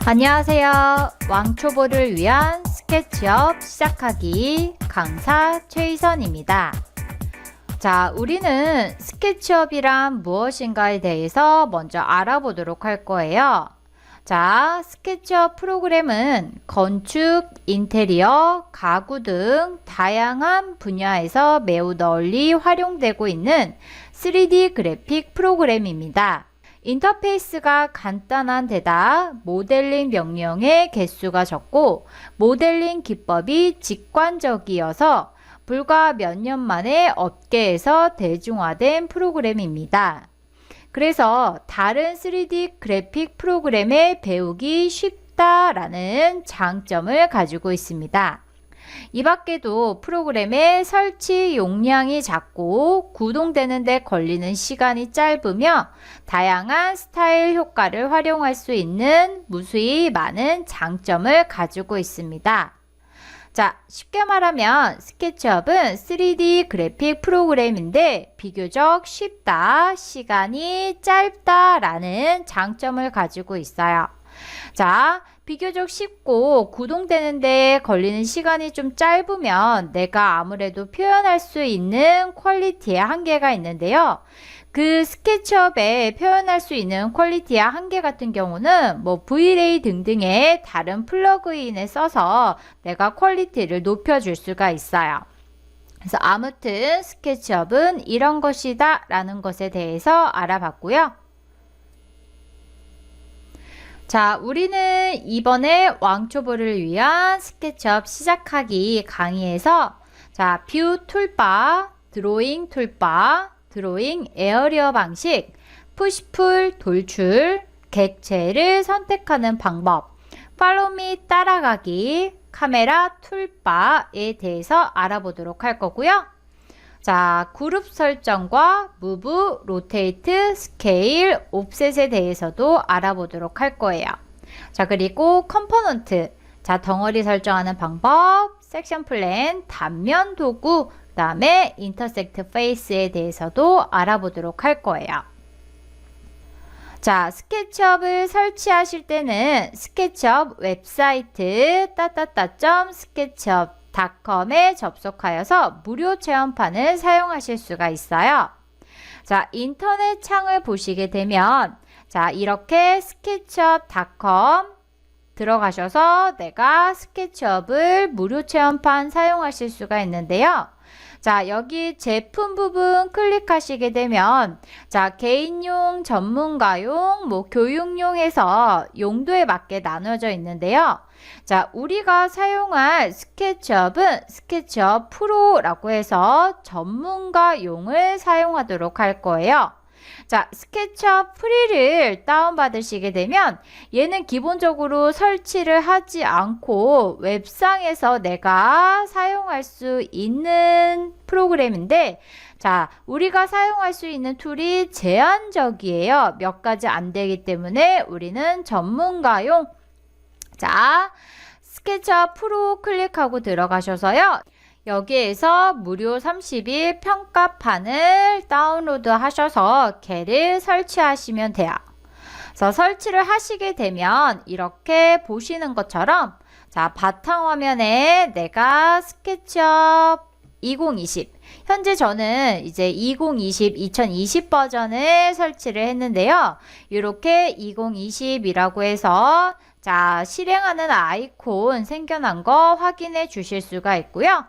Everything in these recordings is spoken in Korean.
안녕하세요. 왕초보를 위한 스케치업 시작하기 강사 최희선입니다. 자, 우리는 스케치업이란 무엇인가에 대해서 먼저 알아보도록 할 거예요. 자, 스케치업 프로그램은 건축, 인테리어, 가구 등 다양한 분야에서 매우 널리 활용되고 있는 3D 그래픽 프로그램입니다. 인터페이스가 간단한 데다 모델링 명령의 개수가 적고 모델링 기법이 직관적이어서 불과 몇 년 만에 업계에서 대중화된 프로그램입니다. 그래서 다른 3D 그래픽 프로그램에 배우기 쉽다라는 장점을 가지고 있습니다. 이 밖에도 프로그램의 설치 용량이 작고 구동되는 데 걸리는 시간이 짧으며 다양한 스타일 효과를 활용할 수 있는 무수히 많은 장점을 가지고 있습니다. 자, 쉽게 말하면 스케치업은 3D 그래픽 프로그램인데 비교적 쉽다, 시간이 짧다라는 장점을 가지고 있어요. 자, 비교적 쉽고 구동되는 데 걸리는 시간이 좀 짧으면 내가 아무래도 표현할 수 있는 퀄리티에 한계가 있는데요. 그 스케치업에 표현할 수 있는 퀄리티의 한계 같은 경우는 V-Ray 등등의 다른 플러그인을 써서 내가 퀄리티를 높여줄 수가 있어요. 그래서 아무튼 스케치업은 이런 것이다 라는 것에 대해서 알아봤고요. 자, 우리는 이번에 왕초보를 위한 스케치업 시작하기 강의에서 자, 뷰 툴바, 드로잉 툴바, 드로잉 에어리어 방식, 푸시풀 돌출, 객체를 선택하는 방법, 팔로미 따라가기, 카메라 툴바에 대해서 알아보도록 할 거고요. 자, 그룹 설정과 무브, 로테이트, 스케일, 옵셋에 대해서도 알아보도록 할 거예요. 자, 그리고 컴포넌트, 자, 덩어리 설정하는 방법, 섹션 플랜, 단면 도구, 그 다음에 인터섹트 페이스에 대해서도 알아보도록 할 거예요. 자, 스케치업을 설치하실 때는 스케치업 웹사이트 sketchup.에 접속하여서 무료 체험판을 사용하실 수가 있어요. 자, 인터넷 창을 보시게 되면 자, 이렇게 sketchup.com 들어가셔서 내가 스케치업을 무료 체험판 사용하실 수가 있는데요. 자, 여기 제품 부분 클릭하시게 되면 자, 개인용, 전문가용, 교육용 해서 용도에 맞게 나눠져 있는데요. 자, 우리가 사용할 스케치업은 스케치업 프로라고 해서 전문가용을 사용하도록 할 거예요. 자, 스케치업 프리를 다운받으시게 되면 얘는 기본적으로 설치를 하지 않고 웹상에서 내가 사용할 수 있는 프로그램인데 자, 우리가 사용할 수 있는 툴이 제한적이에요. 몇 가지 안 되기 때문에 우리는 전문가용 자, 스케치업 프로 클릭하고 들어가셔서요. 여기에서 무료 30일 평가판을 다운로드 하셔서 걔를 설치하시면 돼요. 그래서 설치를 하시게 되면 이렇게 보시는 것처럼 자, 바탕화면에 내가 스케치업 2020 현재 저는 이제 2020 버전을 설치를 했는데요. 이렇게 2020이라고 해서 자, 실행하는 아이콘 생겨난 거 확인해 주실 수가 있고요.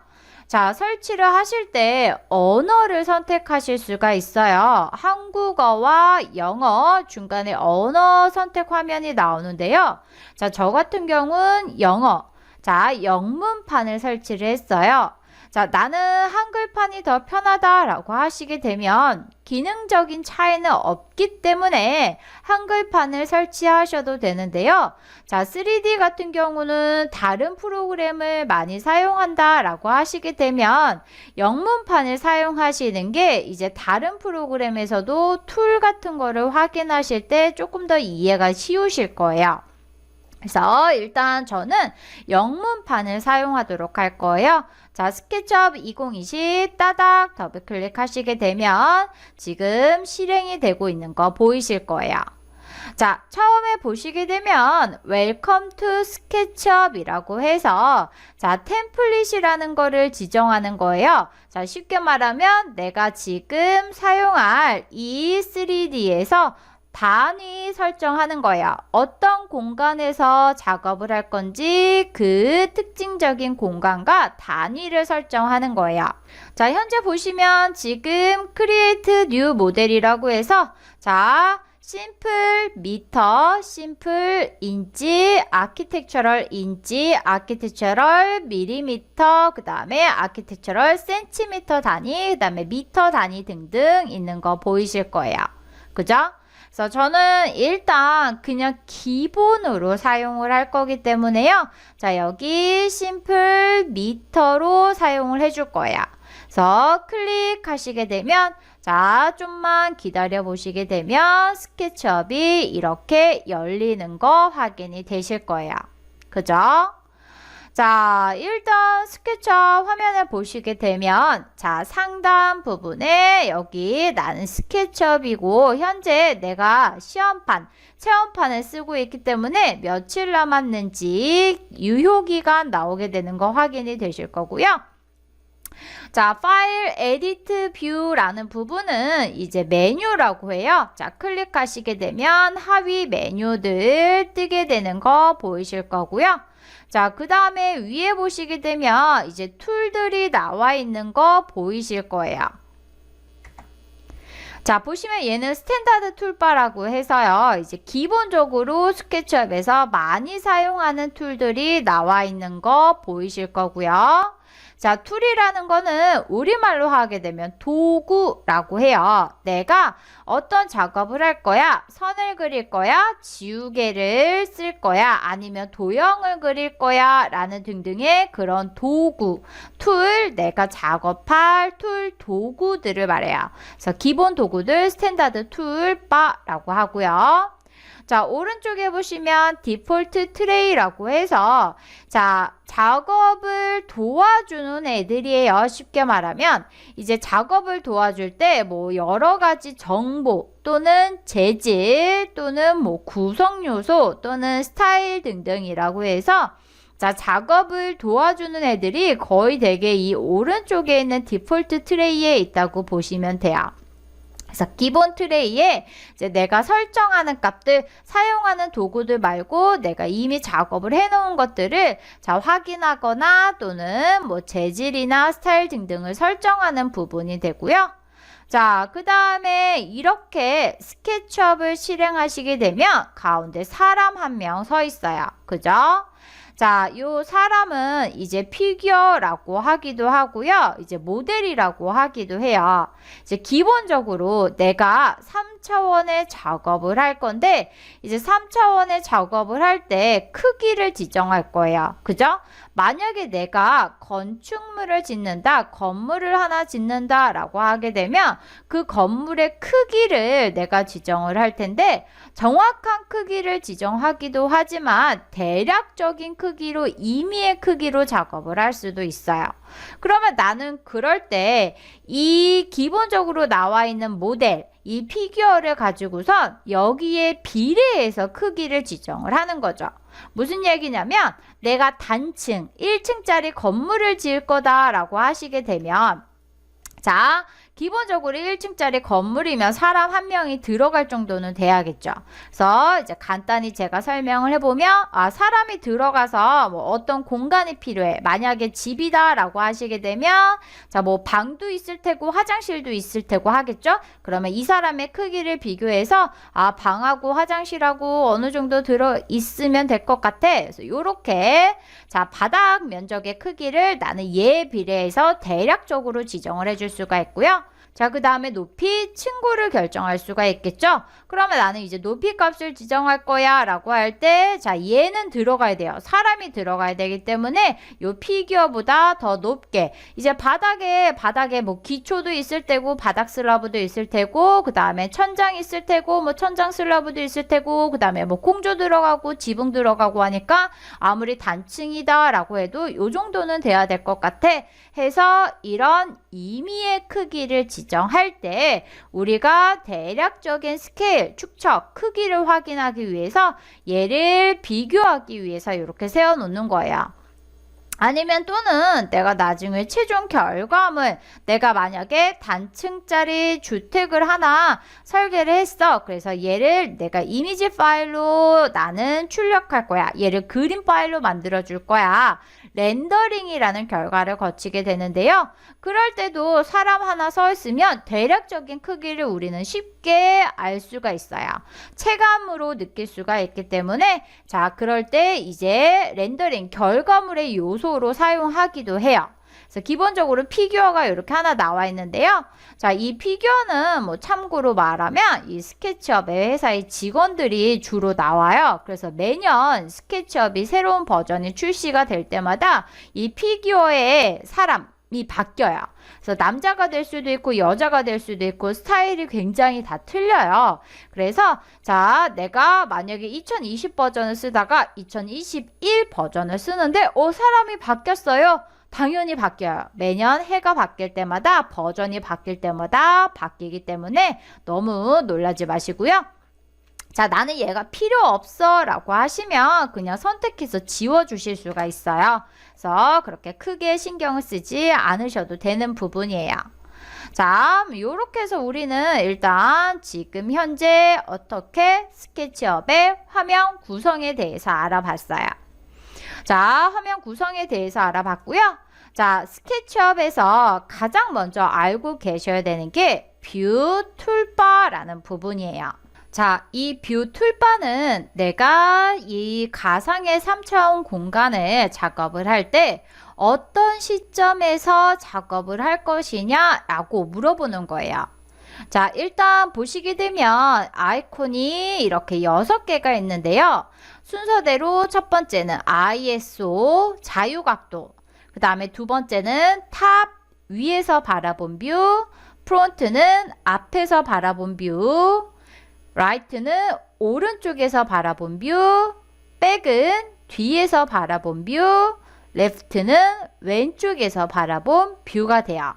자, 설치를 하실 때 언어를 선택하실 수가 있어요. 한국어와 영어 중간에 언어 선택 화면이 나오는데요. 자, 저 같은 경우는 영어. 자, 영문판을 설치를 했어요. 자, 나는 한글판이 더 편하다라고 하시게 되면 기능적인 차이는 없기 때문에 한글판을 설치하셔도 되는데요. 자, 3D 같은 경우는 다른 프로그램을 많이 사용한다라고 하시게 되면 영문판을 사용하시는 게 이제 다른 프로그램에서도 툴 같은 거를 확인하실 때 조금 더 이해가 쉬우실 거예요. 그래서 일단 저는 영문판을 사용하도록 할 거예요. 자, 스케치업 2020 따닥 더블 클릭하시게 되면 지금 실행이 되고 있는 거 보이실 거예요. 자, 처음에 보시게 되면 Welcome to SketchUp이라고 해서 자, 템플릿이라는 거를 지정하는 거예요. 자, 쉽게 말하면 내가 지금 사용할 이 3D에서 단위 설정하는 거예요. 어떤 공간에서 작업을 할 건지 그 특징적인 공간과 단위를 설정하는 거예요. 자, 현재 보시면 지금 Create New 모델이라고 해서 자, 심플 미터, 심플 인치, 아키텍처럴 인치, 아키텍처럴 밀리미터, 그 다음에 아키텍처럴 센티미터 단위, 그 다음에 미터 단위 등등 있는 거 보이실 거예요. 그죠? 그래서 저는 일단 그냥 기본으로 사용을 할 거기 때문에요. 자, 여기 심플 미터로 사용을 해줄 거예요. 그래서 클릭하시게 되면 자, 좀만 기다려 보시게 되면 스케치업이 이렇게 열리는 거 확인이 되실 거예요. 그죠? 자, 일단 스케치업 화면을 보시게 되면 자, 상단 부분에 여기 나는 스케치업이고 현재 내가 체험판을 쓰고 있기 때문에 며칠 남았는지 유효기간 나오게 되는 거 확인이 되실 거고요. 자, 파일 에디트 뷰라는 부분은 이제 메뉴라고 해요. 자, 클릭하시게 되면 하위 메뉴들 뜨게 되는 거 보이실 거고요. 자, 그 다음에 위에 보시게 되면 이제 툴들이 나와 있는 거 보이실 거예요. 자, 보시면 얘는 스탠다드 툴바라고 해서요. 이제 기본적으로 스케치업에서 많이 사용하는 툴들이 나와 있는 거 보이실 거고요. 자, 툴이라는 거는 우리말로 하게 되면 도구라고 해요. 내가 어떤 작업을 할 거야? 선을 그릴 거야? 지우개를 쓸 거야? 아니면 도형을 그릴 거야? 라는 등등의 그런 도구, 툴, 내가 작업할 툴 도구들을 말해요. 그래서 기본 도구들 스탠다드 툴바라고 하고요. 자, 오른쪽에 보시면 디폴트 트레이라고 해서 자, 작업을 도와주는 애들이에요. 쉽게 말하면 이제 작업을 도와줄 때 뭐 여러 가지 정보 또는 재질 또는 뭐 구성 요소 또는 스타일 등등이라고 해서 자, 작업을 도와주는 애들이 거의 대개 이 오른쪽에 있는 디폴트 트레이에 있다고 보시면 돼요. 그래서 기본 트레이에 이제 내가 설정하는 값들, 사용하는 도구들 말고 내가 이미 작업을 해놓은 것들을 자, 확인하거나 또는 뭐 재질이나 스타일 등등을 설정하는 부분이 되고요. 자, 그 다음에 이렇게 스케치업을 실행하시게 되면 가운데 사람 한 명 서 있어요. 그죠? 자, 요 사람은 이제 피규어라고 하기도 하고요. 이제 모델이라고 하기도 해요. 이제 기본적으로 내가 3차원의 작업을 할 건데 이제 3차원의 작업을 할 때 크기를 지정할 거예요. 그죠? 만약에 내가 건축물을 짓는다, 건물을 하나 짓는다 라고 하게 되면 그 건물의 크기를 내가 지정을 할 텐데 정확한 크기를 지정하기도 하지만 대략적인 크기로 임의의 크기로 작업을 할 수도 있어요. 그러면 나는 그럴 때 이 기본적으로 나와 있는 모델, 이 피규어를 가지고선 여기에 비례해서 크기를 지정을 하는 거죠. 무슨 얘기냐면 내가 단층 1층짜리 건물을 지을 거다라고 하시게 되면 자, 기본적으로 1층짜리 건물이면 사람 한 명이 들어갈 정도는 돼야겠죠. 그래서 이제 간단히 제가 설명을 해보면 아, 사람이 들어가서 뭐 어떤 공간이 필요해. 만약에 집이다 라고 하시게 되면 자, 뭐 방도 있을 테고 화장실도 있을 테고 하겠죠. 그러면 이 사람의 크기를 비교해서 아, 방하고 화장실하고 어느 정도 들어 있으면 될 것 같아. 그래서 요렇게 자, 바닥 면적의 크기를 나는 얘에 비례해서 대략적으로 지정을 해줄 수가 있고요. 자, 그 다음에 높이, 층고를 결정할 수가 있겠죠? 그러면 나는 이제 높이 값을 지정할 거야 라고 할 때 자, 얘는 들어가야 돼요. 사람이 들어가야 되기 때문에 요 피규어보다 더 높게 이제 바닥에 뭐 기초도 있을 테고 바닥 슬라브도 있을 테고 그 다음에 천장 있을 테고 뭐 천장 슬라브도 있을 테고 그 다음에 뭐 공조 들어가고 지붕 들어가고 하니까 아무리 단층이다 라고 해도 요 정도는 돼야 될 것 같아 해서 이런 임의의 크기를 지정할 때 우리가 대략적인 스케일, 축척, 크기를 확인하기 위해서 얘를 비교하기 위해서 이렇게 세워놓는 거예요. 아니면 또는 내가 나중에 최종 결과물, 내가 만약에 단층짜리 주택을 하나 설계를 했어. 그래서 얘를 내가 이미지 파일로 나는 출력할 거야. 얘를 그림 파일로 만들어 줄 거야. 렌더링이라는 결과를 거치게 되는데요. 그럴 때도 사람 하나 서 있으면 대략적인 크기를 우리는 쉽게 알 수가 있어요. 체감으로 느낄 수가 있기 때문에 자, 그럴 때 이제 렌더링 결과물의 요소로 사용하기도 해요. 그래서 기본적으로 피규어가 이렇게 하나 나와 있는데요. 자, 이 피규어는 뭐 참고로 말하면 이 스케치업의 회사의 직원들이 주로 나와요. 그래서 매년 스케치업이 새로운 버전이 출시가 될 때마다 이 피규어의 사람이 바뀌어요. 그래서 남자가 될 수도 있고 여자가 될 수도 있고 스타일이 굉장히 다 틀려요. 그래서 자, 내가 만약에 2020 버전을 쓰다가 2021 버전을 쓰는데 사람이 바뀌었어요. 당연히 바뀌어요. 매년 해가 바뀔 때마다 버전이 바뀔 때마다 바뀌기 때문에 너무 놀라지 마시고요. 자, 나는 얘가 필요 없어 라고 하시면 그냥 선택해서 지워주실 수가 있어요. 그래서 그렇게 크게 신경을 쓰지 않으셔도 되는 부분이에요. 자, 이렇게 해서 우리는 일단 지금 현재 어떻게 스케치업의 화면 구성에 대해서 알아봤어요. 자, 화면 구성에 대해서 알아봤고요. 자, 스케치업에서 가장 먼저 알고 계셔야 되는 게 뷰 툴바라는 부분이에요. 자, 이 뷰 툴바는 내가 이 가상의 3차원 공간을 작업을 할 때 어떤 시점에서 작업을 할 것이냐 라고 물어보는 거예요. 자, 일단 보시게 되면 아이콘이 이렇게 6개가 있는데요. 순서대로 첫 번째는 ISO, 자유각도, 그 다음에 두 번째는 탑, 위에서 바라본 뷰, 프론트는 앞에서 바라본 뷰, 라이트는 오른쪽에서 바라본 뷰, 백은 뒤에서 바라본 뷰, 레프트는 왼쪽에서 바라본 뷰가 돼요.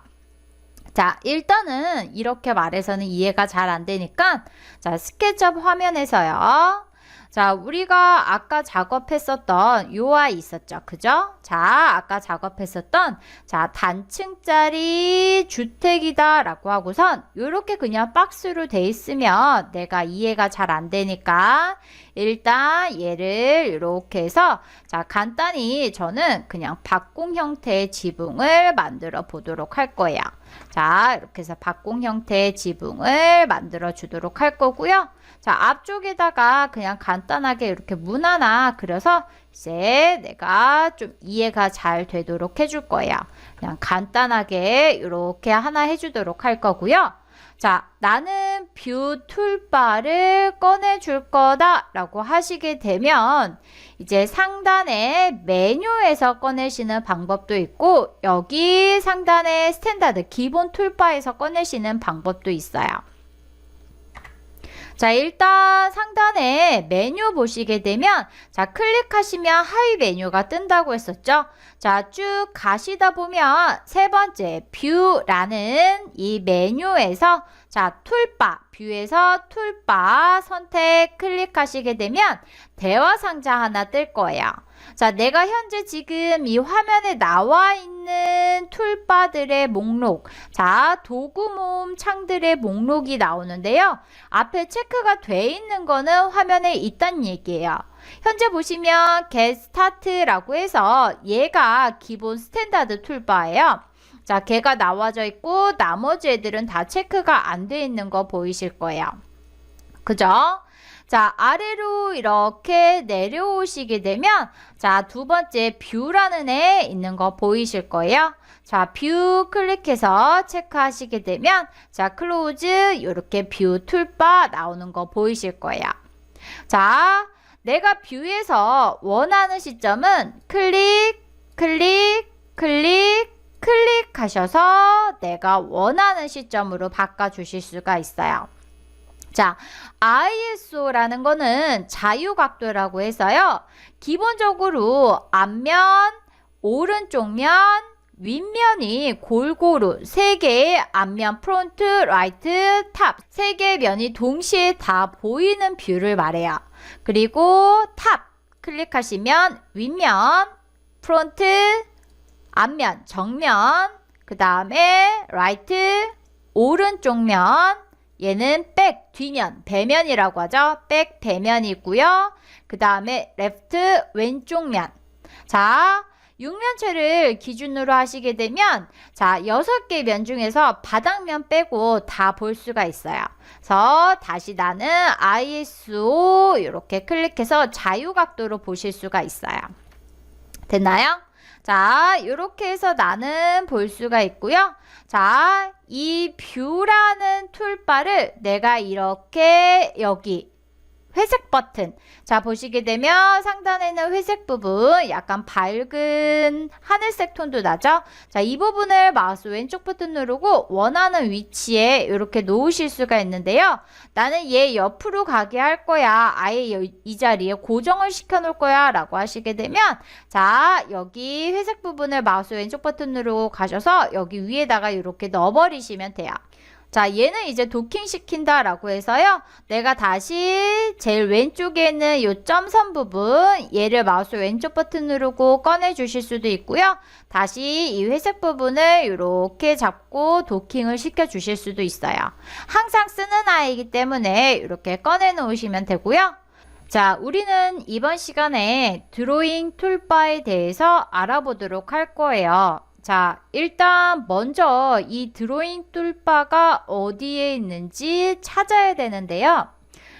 자, 일단은 이렇게 말해서는 이해가 잘 안 되니까 자, 스케치업 화면에서요. 자, 우리가 아까 작업했었던 요 아이 있었죠. 그죠? 자, 아까 작업했었던 자, 단층짜리 주택이다 라고 하고선 요렇게 그냥 박스로 돼 있으면 내가 이해가 잘 안 되니까 일단 얘를 이렇게 해서 자, 간단히 저는 그냥 박공 형태의 지붕을 만들어 보도록 할 거예요. 자, 이렇게 해서 박공 형태의 지붕을 만들어 주도록 할 거고요. 자, 앞쪽에다가 그냥 간단하게 이렇게 문 하나 그려서 이제 내가 좀 이해가 잘 되도록 해줄 거예요. 그냥 간단하게 이렇게 하나 해주도록 할 거고요. 자, 나는 뷰 툴바를 꺼내줄 거다 라고 하시게 되면 이제 상단에 메뉴에서 꺼내시는 방법도 있고 여기 상단에 스탠다드 기본 툴바에서 꺼내시는 방법도 있어요. 자, 일단 상단에 메뉴 보시게 되면 자, 클릭하시면 하위 메뉴가 뜬다고 했었죠. 자, 쭉 가시다 보면 세 번째 뷰라는 이 메뉴에서 자, 툴바, 뷰에서 툴바 선택 클릭하시게 되면 대화 상자 하나 뜰 거예요. 자, 내가 현재 지금 이 화면에 나와 있는 툴바들의 목록, 자, 도구 모음 창들의 목록이 나오는데요. 앞에 체크가 돼 있는 거는 화면에 있다는 얘기예요. 현재 보시면 Get Start라고 해서 얘가 기본 스탠다드 툴바예요. 자, 걔가 나와져 있고 나머지 애들은 다 체크가 안 돼 있는 거 보이실 거예요. 그죠? 자, 아래로 이렇게 내려오시게 되면 자, 두 번째 뷰라는 애 있는 거 보이실 거예요. 자, 뷰 클릭해서 체크하시게 되면 자, 클로즈 이렇게 뷰 툴바 나오는 거 보이실 거예요. 자, 내가 뷰에서 원하는 시점은 클릭, 클릭, 클릭, 클릭하셔서 내가 원하는 시점으로 바꿔주실 수가 있어요. 자, ISO라는 거는 자유각도라고 해서요. 기본적으로 앞면, 오른쪽 면, 윗면이 골고루 3개의 앞면, 프론트, 라이트, 탑 3개의 면이 동시에 다 보이는 뷰를 말해요. 그리고 탑 클릭하시면 윗면, 프론트, 앞면, 정면, 그 다음에 라이트, 오른쪽 면, 얘는 백, 뒤면, 배면이라고 하죠. 백, 배면이고요. 그 다음에 레프트, 왼쪽 면. 자, 6면체를 기준으로 하시게 되면 자, 6개 면 중에서 바닥면 빼고 다 볼 수가 있어요. 그래서 다시 나는 ISO 이렇게 클릭해서 자유각도로 보실 수가 있어요. 됐나요? 자, 이렇게 해서 나는 볼 수가 있고요. 자, 이 뷰라는 툴바를 내가 이렇게 여기 회색 버튼. 자, 보시게 되면 상단에 있는 회색 부분 약간 밝은 하늘색 톤도 나죠? 자, 이 부분을 마우스 왼쪽 버튼 누르고 원하는 위치에 이렇게 놓으실 수가 있는데요. 나는 얘 옆으로 가게 할 거야. 아예 이 자리에 고정을 시켜 놓을 거야 라고 하시게 되면 자, 여기 회색 부분을 마우스 왼쪽 버튼 누르고 가셔서 여기 위에다가 이렇게 넣어버리시면 돼요. 자, 얘는 이제 도킹 시킨다 라고 해서요. 내가 다시 제일 왼쪽에 있는 이 점선 부분 얘를 마우스 왼쪽 버튼 누르고 꺼내 주실 수도 있고요. 다시 이 회색 부분을 이렇게 잡고 도킹을 시켜 주실 수도 있어요. 항상 쓰는 아이이기 때문에 이렇게 꺼내 놓으시면 되고요. 자, 우리는 이번 시간에 드로잉 툴바에 대해서 알아보도록 할 거예요. 자, 일단 먼저 이 드로잉 툴바가 어디에 있는지 찾아야 되는데요.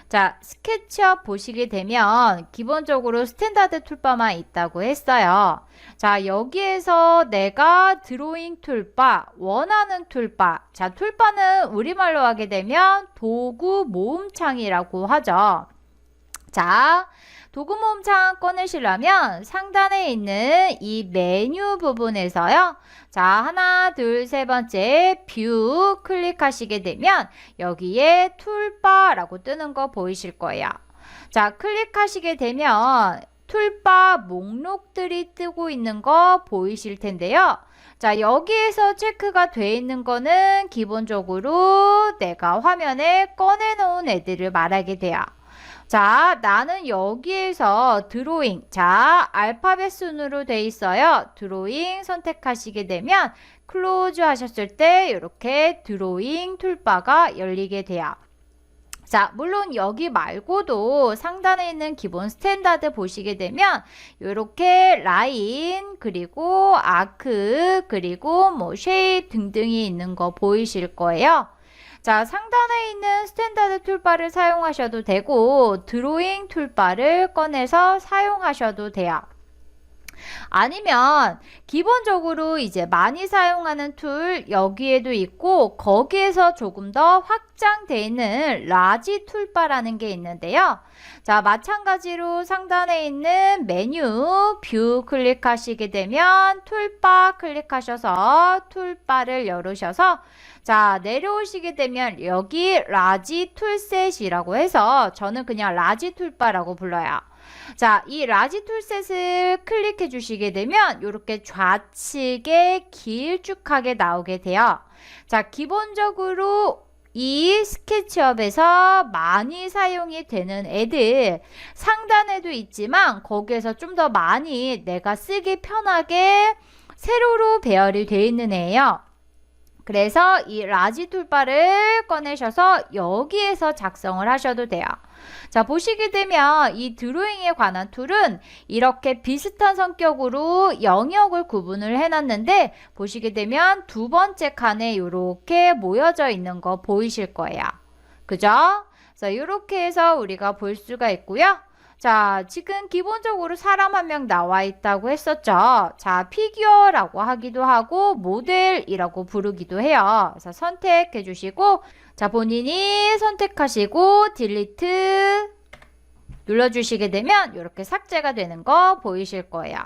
자, 스케치업 보시게 되면 기본적으로 스탠다드 툴바만 있다고 했어요. 자, 여기에서 내가 드로잉 툴바, 원하는 툴바. 자, 툴바는 우리말로 하게 되면 도구 모음창이라고 하죠. 자, 도구 모음창 꺼내시려면 상단에 있는 이 메뉴 부분에서요. 자, 하나, 둘, 세 번째 뷰 클릭하시게 되면 여기에 툴바라고 뜨는 거 보이실 거예요. 자, 클릭하시게 되면 툴바 목록들이 뜨고 있는 거 보이실 텐데요. 자, 여기에서 체크가 돼 있는 거는 기본적으로 내가 화면에 꺼내놓은 애들을 말하게 돼요. 자, 나는 여기에서 드로잉, 자, 알파벳 순으로 돼 있어요. 드로잉 선택하시게 되면 클로즈 하셨을 때 이렇게 드로잉 툴바가 열리게 돼요. 자, 물론 여기 말고도 상단에 있는 기본 스탠다드 보시게 되면 이렇게 라인, 그리고 아크, 그리고 뭐 쉐입 등등이 있는 거 보이실 거예요. 자, 상단에 있는 스탠다드 툴바를 사용하셔도 되고 드로잉 툴바를 꺼내서 사용하셔도 돼요. 아니면 기본적으로 이제 많이 사용하는 툴 여기에도 있고 거기에서 조금 더 확장되어 있는 라지 툴바라는 게 있는데요. 자, 마찬가지로 상단에 있는 메뉴 뷰 클릭하시게 되면 툴바 클릭하셔서 툴바를 열으셔서 자, 내려오시게 되면 여기 라지 툴셋이라고 해서 저는 그냥 라지 툴바라고 불러요. 자, 이 라지 툴셋을 클릭해 주시게 되면 이렇게 좌측에 길쭉하게 나오게 돼요. 자, 기본적으로 이 스케치업에서 많이 사용이 되는 애들 상단에도 있지만 거기에서 좀 더 많이 내가 쓰기 편하게 세로로 배열이 되어 있는 애예요. 그래서 이 라지 툴바를 꺼내셔서 여기에서 작성을 하셔도 돼요. 자, 보시게 되면 이 드로잉에 관한 툴은 이렇게 비슷한 성격으로 영역을 구분을 해놨는데 보시게 되면 두 번째 칸에 이렇게 모여져 있는 거 보이실 거예요. 그죠? 그래서 이렇게 해서 우리가 볼 수가 있고요. 자, 지금 기본적으로 사람 한 명 나와 있다고 했었죠. 자, 피규어라고 하기도 하고 모델이라고 부르기도 해요. 그래서 선택해 주시고 자, 본인이 선택하시고 딜리트 눌러주시게 되면 이렇게 삭제가 되는 거 보이실 거예요.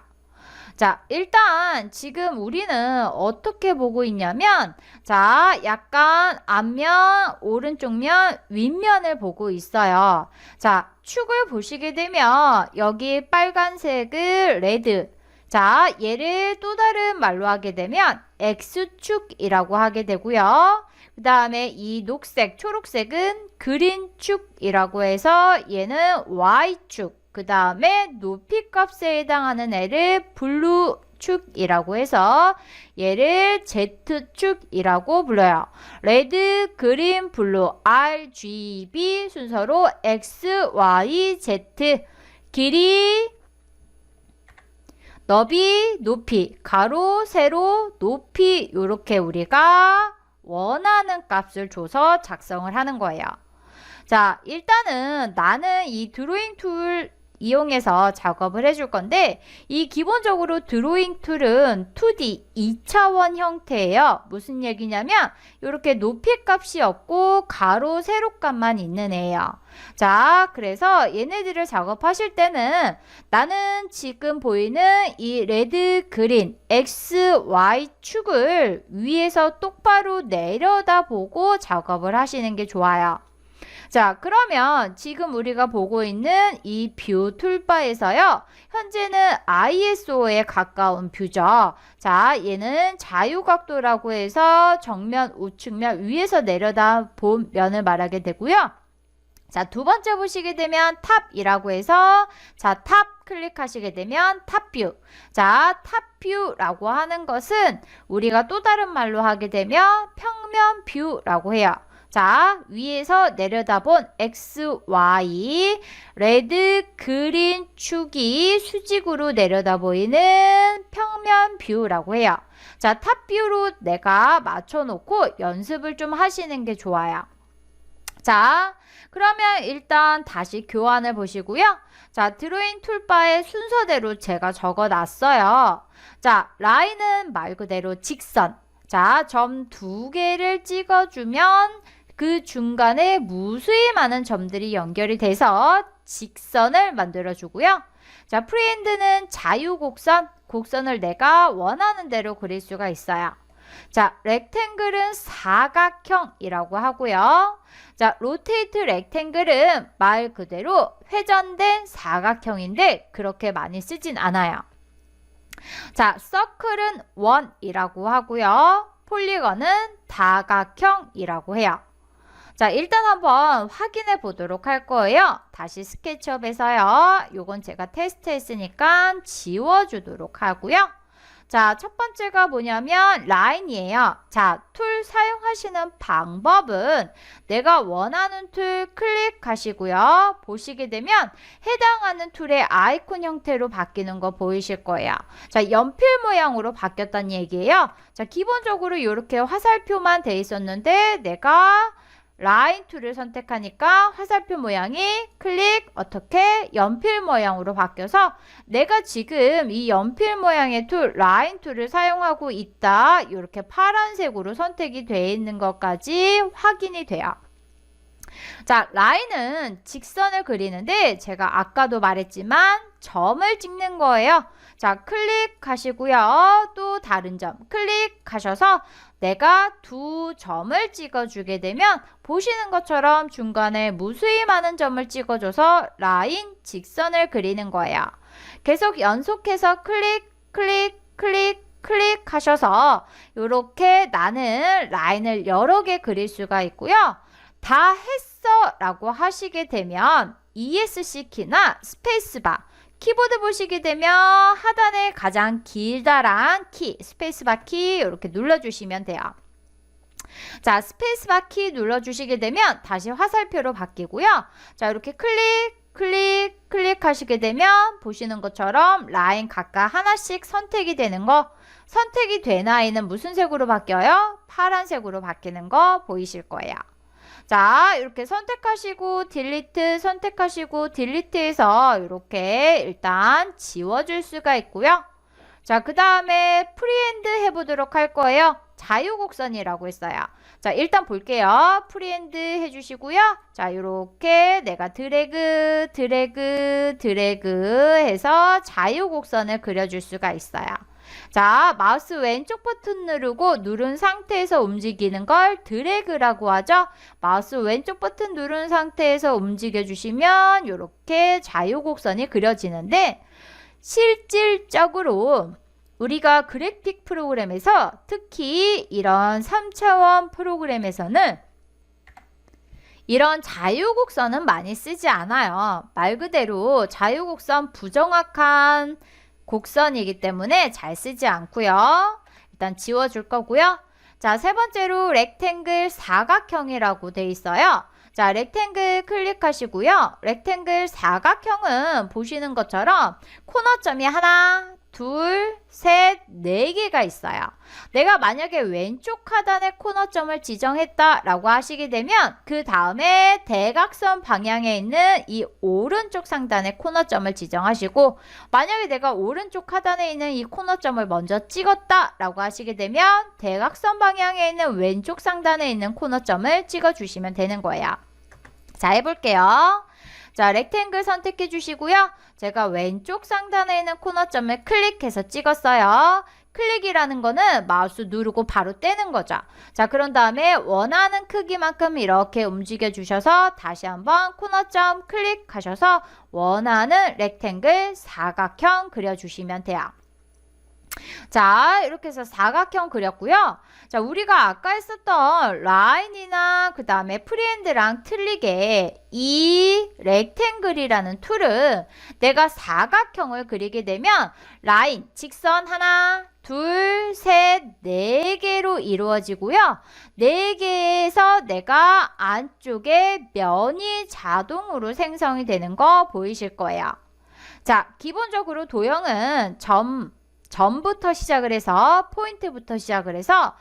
자, 일단 지금 우리는 어떻게 보고 있냐면 자, 약간 앞면, 오른쪽 면, 윗면을 보고 있어요. 자, 축을 보시게 되면 여기 빨간색을 레드, 자, 얘를 또 다른 말로 하게 되면 X축이라고 하게 되고요. 그 다음에 이 녹색, 초록색은 그린축이라고 해서 얘는 Y축. 그 다음에 높이 값에 해당하는 애를 블루축이라고 해서 얘를 Z축이라고 불러요. 레드, 그린, 블루, RGB 순서로 X, Y, Z. 길이, 너비, 높이, 가로, 세로, 높이 이렇게 우리가 원하는 값을 줘서 작성을 하는 거예요. 자, 일단은 나는 이 드로잉 툴 이용해서 작업을 해줄 건데 이 기본적으로 드로잉 툴은 2D 2차원 형태예요. 무슨 얘기냐면 이렇게 높이 값이 없고 가로 세로 값만 있는 애예요. 자, 그래서 얘네들을 작업하실 때는 나는 지금 보이는 이 레드, 그린, X, Y 축을 위에서 똑바로 내려다보고 작업을 하시는 게 좋아요. 자, 그러면 지금 우리가 보고 있는 이 뷰 툴바에서요. 현재는 ISO에 가까운 뷰죠. 자, 얘는 자유각도라고 해서 정면, 우측면, 위에서 내려다 본 면을 말하게 되고요. 자, 두 번째 보시게 되면 탑이라고 해서 자, 탑 클릭하시게 되면 탑뷰. 자, 탑뷰라고 하는 것은 우리가 또 다른 말로 하게 되면 평면 뷰라고 해요. 자, 위에서 내려다본 X, Y, 레드, 그린 축이 수직으로 내려다 보이는 평면 뷰라고 해요. 자, 탑뷰로 내가 맞춰놓고 연습을 좀 하시는 게 좋아요. 자, 그러면 일단 다시 교환을 보시고요. 자, 드로잉 툴바의 순서대로 제가 적어놨어요. 자, 라인은 말 그대로 직선. 자, 점 2개를 찍어주면 그 중간에 무수히 많은 점들이 연결이 돼서 직선을 만들어 주고요. 자, 프리핸드는 자유곡선, 곡선을 내가 원하는 대로 그릴 수가 있어요. 자, 렉탱글은 사각형이라고 하고요. 자, 로테이트 렉탱글은 말 그대로 회전된 사각형인데 그렇게 많이 쓰진 않아요. 자, 서클은 원이라고 하고요. 폴리건은 다각형이라고 해요. 자, 일단 한번 확인해 보도록 할 거예요. 다시 스케치업에서요. 요건 제가 테스트 했으니까 지워주도록 하고요. 자, 첫 번째가 뭐냐면 라인이에요. 자, 툴 사용하시는 방법은 내가 원하는 툴 클릭하시고요. 보시게 되면 해당하는 툴의 아이콘 형태로 바뀌는 거 보이실 거예요. 자, 연필 모양으로 바뀌었다는 얘기예요. 자, 기본적으로 이렇게 화살표만 돼 있었는데 내가 라인 툴을 선택하니까 화살표 모양이 클릭 어떻게 연필 모양으로 바뀌어서 내가 지금 이 연필 모양의 툴 라인 툴을 사용하고 있다. 이렇게 파란색으로 선택이 되어 있는 것까지 확인이 돼요. 자, 라인은 직선을 그리는데 제가 아까도 말했지만 점을 찍는 거예요. 자, 클릭하시고요. 또 다른 점 클릭하셔서 내가 두 점을 찍어주게 되면 보시는 것처럼 중간에 무수히 많은 점을 찍어줘서 라인, 직선을 그리는 거예요. 계속 연속해서 클릭, 클릭, 클릭, 클릭 하셔서 이렇게 나는 라인을 여러 개 그릴 수가 있고요. 다 했어 라고 하시게 되면 ESC 키나 스페이스바 키보드 보시게 되면 하단에 가장 길다란 키, 스페이스바 키 이렇게 눌러주시면 돼요. 자, 스페이스바 키 눌러주시게 되면 다시 화살표로 바뀌고요. 자, 이렇게 클릭, 클릭, 클릭하시게 되면 보시는 것처럼 라인 각각 하나씩 선택이 되는 거, 선택이 된 아이는 무슨 색으로 바뀌어요? 파란색으로 바뀌는 거 보이실 거예요. 자, 이렇게 선택하시고 딜리트 선택하시고 딜리트해서 이렇게 일단 지워줄 수가 있고요. 자, 그 다음에 프리핸드 해보도록 할 거예요. 자유곡선이라고 했어요. 자, 일단 볼게요. 프리핸드 해주시고요. 자, 이렇게 내가 드래그 드래그 드래그 해서 자유곡선을 그려줄 수가 있어요. 자, 마우스 왼쪽 버튼 누르고 누른 상태에서 움직이는 걸 드래그라고 하죠. 마우스 왼쪽 버튼 누른 상태에서 움직여 주시면 이렇게 자유곡선이 그려지는데 실질적으로 우리가 그래픽 프로그램에서 특히 이런 3차원 프로그램에서는 이런 자유곡선은 많이 쓰지 않아요. 말 그대로 자유곡선 부정확한 곡선이기 때문에 잘 쓰지 않고요. 일단 지워줄 거고요. 자, 세 번째로 렉탱글 사각형이라고 돼 있어요. 자, 렉탱글 클릭하시고요. 렉탱글 사각형은 보시는 것처럼 코너점이 하나, 둘, 셋, 네 개가 있어요. 내가 만약에 왼쪽 하단에 코너점을 지정했다라고 하시게 되면 그 다음에 대각선 방향에 있는 이 오른쪽 상단에 코너점을 지정하시고, 만약에 내가 오른쪽 하단에 있는 이 코너점을 먼저 찍었다라고 하시게 되면 대각선 방향에 있는 왼쪽 상단에 있는 코너점을 찍어주시면 되는 거예요. 자, 해볼게요. 자, 렉탱글 선택해 주시고요. 제가 왼쪽 상단에 있는 코너점을 클릭해서 찍었어요. 클릭이라는 거는 마우스 누르고 바로 떼는 거죠. 자, 그런 다음에 원하는 크기만큼 이렇게 움직여 주셔서 다시 한번 코너점 클릭하셔서 원하는 렉탱글 사각형 그려주시면 돼요. 자, 이렇게 해서 사각형 그렸고요. 자, 우리가 아까 했었던 라인이나 그 다음에 프리핸드랑 틀리게 이 렉탱글이라는 툴은 내가 사각형을 그리게 되면 라인, 직선 하나, 둘, 셋, 네 개로 이루어지고요. 네 개에서 내가 안쪽에 면이 자동으로 생성이 되는 거 보이실 거예요. 자, 기본적으로 도형은 점부터 시작을 해서 포인트부터 시작을 해서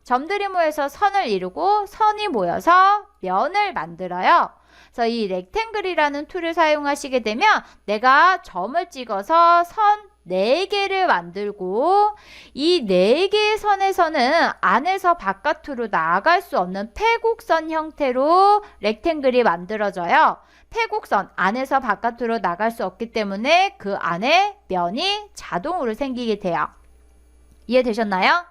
점들이 모여서 선을 이루고 선이 모여서 면을 만들어요. 그래서 이 렉탱글이라는 툴을 사용하시게 되면 내가 점을 찍어서 선 4개를 만들고 이 4개의 선에서는 안에서 바깥으로 나아갈 수 없는 패곡선 형태로 렉탱글이 만들어져요. 패곡선 안에서 바깥으로 나갈 수 없기 때문에 그 안에 면이 자동으로 생기게 돼요. 이해되셨나요?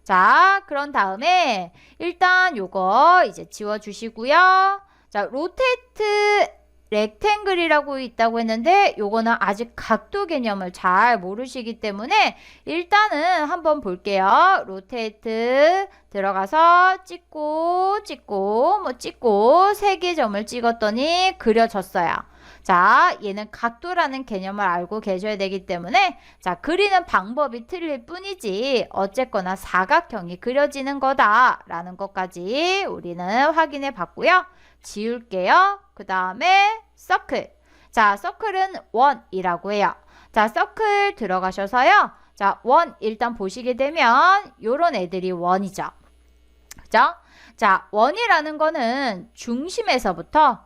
자, 그런 다음에 일단 요거 이제 지워주시고요. 자, 로테이트 렉탱글이라고 있다고 했는데 요거는 아직 각도 개념을 잘 모르시기 때문에 일단은 한번 볼게요. 로테이트 들어가서 찍고 3개 점을 찍었더니 그려졌어요. 자, 얘는 각도라는 개념을 알고 계셔야 되기 때문에 자, 그리는 방법이 틀릴 뿐이지 어쨌거나 사각형이 그려지는 거다라는 것까지 우리는 확인해 봤고요. 지울게요. 그 다음에 서클. 자, 서클은 원이라고 해요. 자, 서클 들어가셔서요. 자, 원 일단 보시게 되면 요런 애들이 원이죠. 그죠? 자, 원이라는 거는 중심에서부터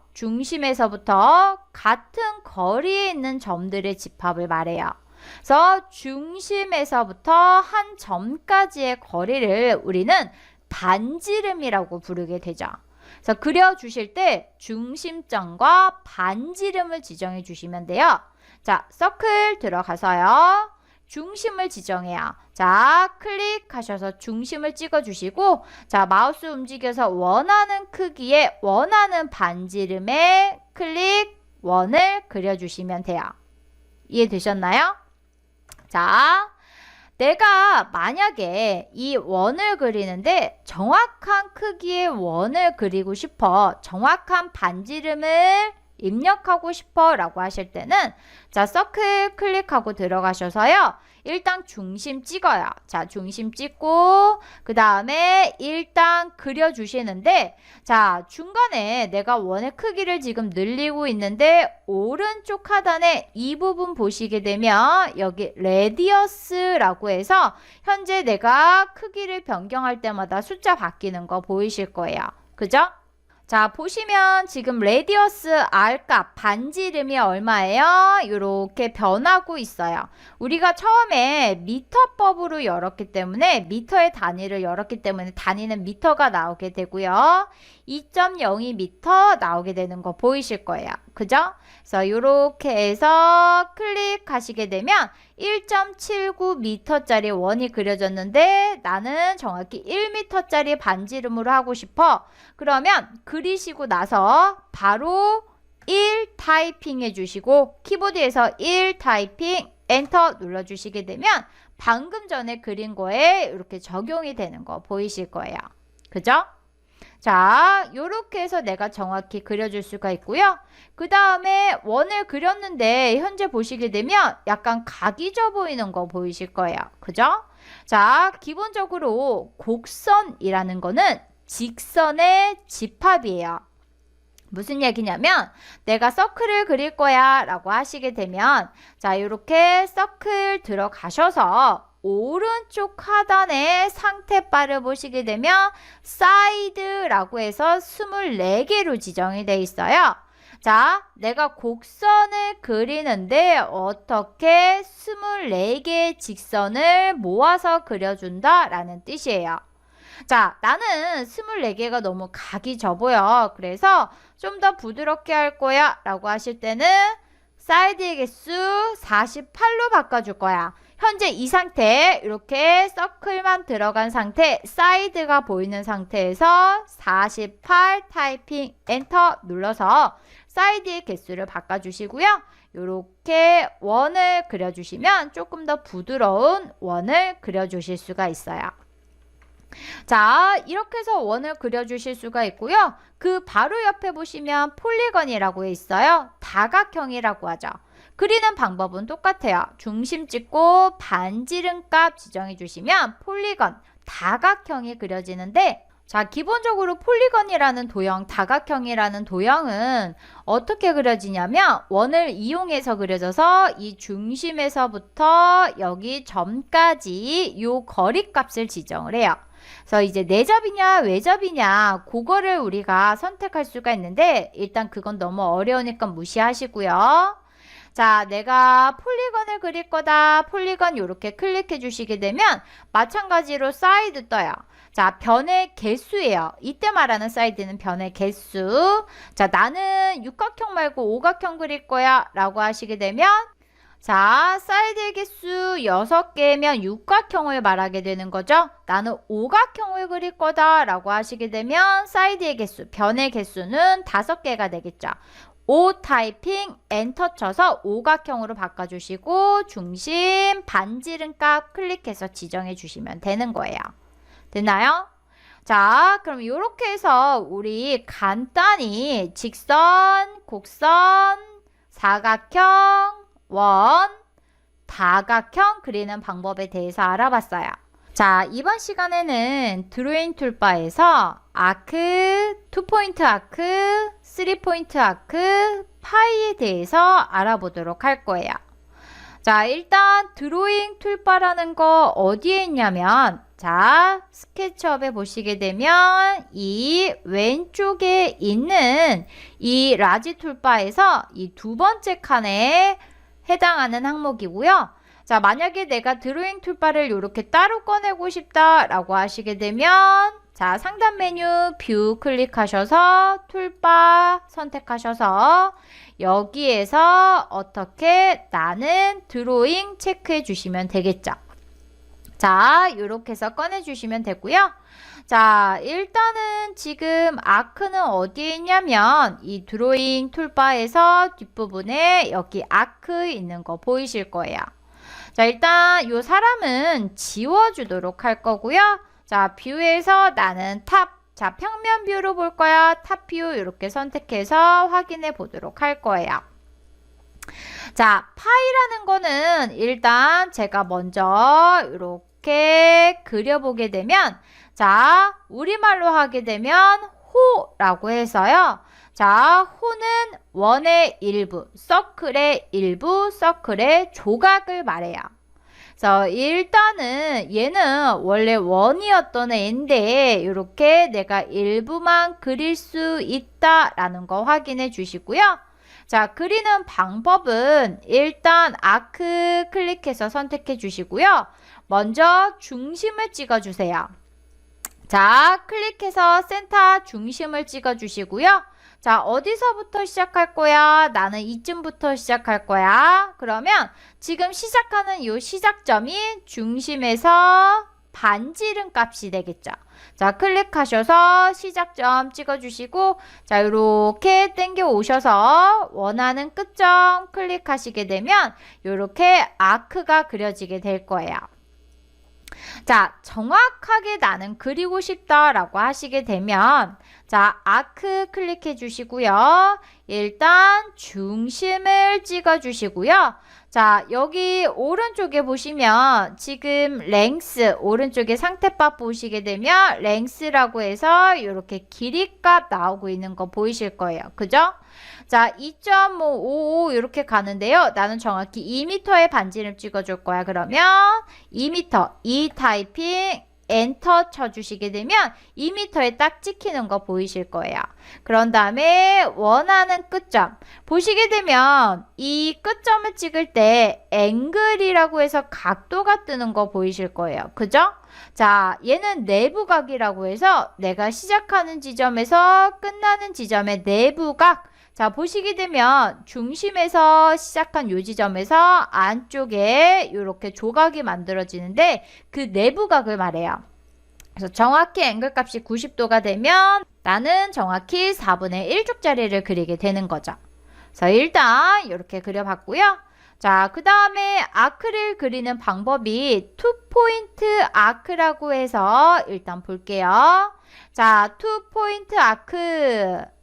같은 거리에 있는 점들의 집합을 말해요. 그래서 중심에서부터 한 점까지의 거리를 우리는 반지름이라고 부르게 되죠. 그래서 그려주실 때 중심점과 반지름을 지정해 주시면 돼요. 자, 서클 들어가서요. 중심을 지정해요. 자, 클릭하셔서 중심을 찍어주시고 자, 마우스 움직여서 원하는 크기에 원하는 반지름에 클릭 원을 그려주시면 돼요. 이해되셨나요? 자, 내가 만약에 이 원을 그리는데 정확한 크기의 원을 그리고 싶어, 정확한 반지름을 입력하고 싶어 라고 하실 때는 자, 서클 클릭하고 들어가셔서요. 일단 중심 찍어요. 자, 중심 찍고 그 다음에 일단 그려주시는데 자, 중간에 내가 원의 크기를 지금 늘리고 있는데 오른쪽 하단에 이 부분 보시게 되면 여기 레디어스라고 해서 현재 내가 크기를 변경할 때마다 숫자 바뀌는 거 보이실 거예요. 그죠? 자, 보시면 지금 레디어스 R값 반지름이 얼마예요? 이렇게 변하고 있어요. 우리가 처음에 미터법으로 열었기 때문에 미터의 단위를 열었기 때문에 단위는 미터가 나오게 되고요. 2.02m 나오게 되는 거 보이실 거예요. 그죠? 그래서 이렇게 해서 클릭하시게 되면 1.79m짜리 원이 그려졌는데 나는 정확히 1m짜리 반지름으로 하고 싶어. 그러면 그리시고 나서 바로 1 타이핑 해주시고 키보드에서 1 타이핑 엔터 눌러주시게 되면 방금 전에 그린 거에 이렇게 적용이 되는 거 보이실 거예요. 그죠? 자, 요렇게 해서 내가 정확히 그려줄 수가 있고요. 그 다음에 원을 그렸는데 현재 보시게 되면 약간 각이 져 보이는 거 보이실 거예요. 그죠? 자, 기본적으로 곡선이라는 거는 직선의 집합이에요. 무슨 얘기냐면 내가 서클을 그릴 거야 라고 하시게 되면 자, 이렇게 서클 들어가셔서 오른쪽 하단에 상태바를 보시게 되면 사이드라고 해서 24개로 지정이 되어 있어요. 자, 내가 곡선을 그리는데 어떻게 24개의 직선을 모아서 그려준다 라는 뜻이에요. 자, 나는 24개가 너무 각이 져 보여. 그래서 좀 더 부드럽게 할 거야 라고 하실 때는 사이드의 개수 48로 바꿔줄 거야. 현재 이 상태 이렇게 서클만 들어간 상태 사이드가 보이는 상태에서 48 타이핑 엔터 눌러서 사이드의 개수를 바꿔주시고요. 이렇게 원을 그려주시면 조금 더 부드러운 원을 그려주실 수가 있어요. 자, 이렇게 해서 원을 그려주실 수가 있고요. 그 바로 옆에 보시면 폴리건이라고 있어요. 다각형이라고 하죠. 그리는 방법은 똑같아요. 중심 찍고 반지름값 지정해 주시면 폴리건, 다각형이 그려지는데 자, 기본적으로 폴리건이라는 도형, 다각형이라는 도형은 어떻게 그려지냐면 원을 이용해서 그려져서 이 중심에서부터 여기 점까지 요 거리값을 지정을 해요. 그래서 이제 내접이냐 외접이냐 그거를 우리가 선택할 수가 있는데 일단 그건 너무 어려우니까 무시하시고요. 자, 내가 폴리건을 그릴 거다. 폴리건 이렇게 클릭해 주시게 되면 마찬가지로 사이드 떠요. 자, 변의 개수예요. 이때 말하는 사이드는 변의 개수. 자, 나는 육각형 말고 오각형 그릴 거야 라고 하시게 되면 자, 사이드의 개수 6개면 육각형을 말하게 되는 거죠. 나는 오각형을 그릴 거다 라고 하시게 되면 사이드의 개수, 변의 개수는 5개가 되겠죠. 5 타이핑 엔터 쳐서 오각형으로 바꿔주시고 중심 반지름값 클릭해서 지정해 주시면 되는 거예요. 됐나요? 자, 그럼 이렇게 해서 우리 간단히 직선, 곡선, 사각형, 원, 다각형 그리는 방법에 대해서 알아봤어요. 자, 이번 시간에는 드로잉 툴바에서 아크, 2포인트 아크, 3포인트 아크, 파이에 대해서 알아보도록 할 거예요. 자, 일단 드로잉 툴바라는 거 어디에 있냐면 자, 스케치업에 보시게 되면 이 왼쪽에 있는 이 라지 툴바에서 이 두 번째 칸에 해당하는 항목이고요. 자, 만약에 내가 드로잉 툴바를 이렇게 따로 꺼내고 싶다라고 하시게 되면 자, 상단 메뉴 뷰 클릭하셔서 툴바 선택하셔서 여기에서 어떻게 나는 드로잉 체크해 주시면 되겠죠. 자, 이렇게 해서 꺼내 주시면 되고요. 자, 일단은 지금 아크는 어디에 있냐면 이 드로잉 툴바에서 뒷부분에 여기 아크 있는 거 보이실 거예요. 자, 일단 이 사람은 지워주도록 할 거고요. 자, 뷰에서 나는 탑, 자, 평면 뷰로 볼 거야. 탑 뷰 이렇게 선택해서 확인해 보도록 할 거예요. 자, 파이라는 거는 일단 제가 먼저 이렇게 그려보게 되면 자, 우리말로 하게 되면 호라고 해서요. 자, 호는 원의 일부, 서클의 일부, 서클의 조각을 말해요. 그래서 일단은 얘는 원래 원이었던 애인데 이렇게 내가 일부만 그릴 수 있다라는 거 확인해 주시고요. 자, 그리는 방법은 일단 아크 클릭해서 선택해 주시고요. 먼저 중심을 찍어 주세요. 자, 클릭해서 센터 중심을 찍어 주시고요. 자, 어디서부터 시작할 거야? 나는 이쯤부터 시작할 거야. 그러면 지금 시작하는 이 시작점이 중심에서 반지름 값이 되겠죠. 자, 클릭하셔서 시작점 찍어주시고, 자, 이렇게 당겨 오셔서 원하는 끝점 클릭하시게 되면 이렇게 아크가 그려지게 될 거예요. 자, 정확하게 나는 그리고 싶다라고 하시게 되면, 자, 아크 클릭해 주시고요. 일단 중심을 찍어 주시고요. 자, 여기 오른쪽에 보시면 지금 랭스, 오른쪽에 상태바 보시게 되면 랭스라고 해서 이렇게 길이값 나오고 있는 거 보이실 거예요. 그죠? 자, 2.55 이렇게 가는데요. 나는 정확히 2m의 반지름 찍어줄 거야. 그러면 2m, 이 타이핑, 엔터 쳐주시게 되면 2m에 딱 찍히는 거 보이실 거예요. 그런 다음에 원하는 끝점. 보시게 되면 이 끝점을 찍을 때 앵글이라고 해서 각도가 뜨는 거 보이실 거예요. 그죠? 자, 얘는 내부각이라고 해서 내가 시작하는 지점에서 끝나는 지점의 내부각. 자, 보시게 되면 중심에서 시작한 요 지점에서 안쪽에 이렇게 조각이 만들어지는데 그 내부각을 말해요. 그래서 정확히 앵글 값이 90도가 되면 나는 정확히 4분의 1쪽짜리를 그리게 되는 거죠. 그래서 일단 이렇게 그려봤고요. 자, 그 다음에 아크를 그리는 방법이 투포인트 아크라고 해서 일단 볼게요. 자, 투포인트 아크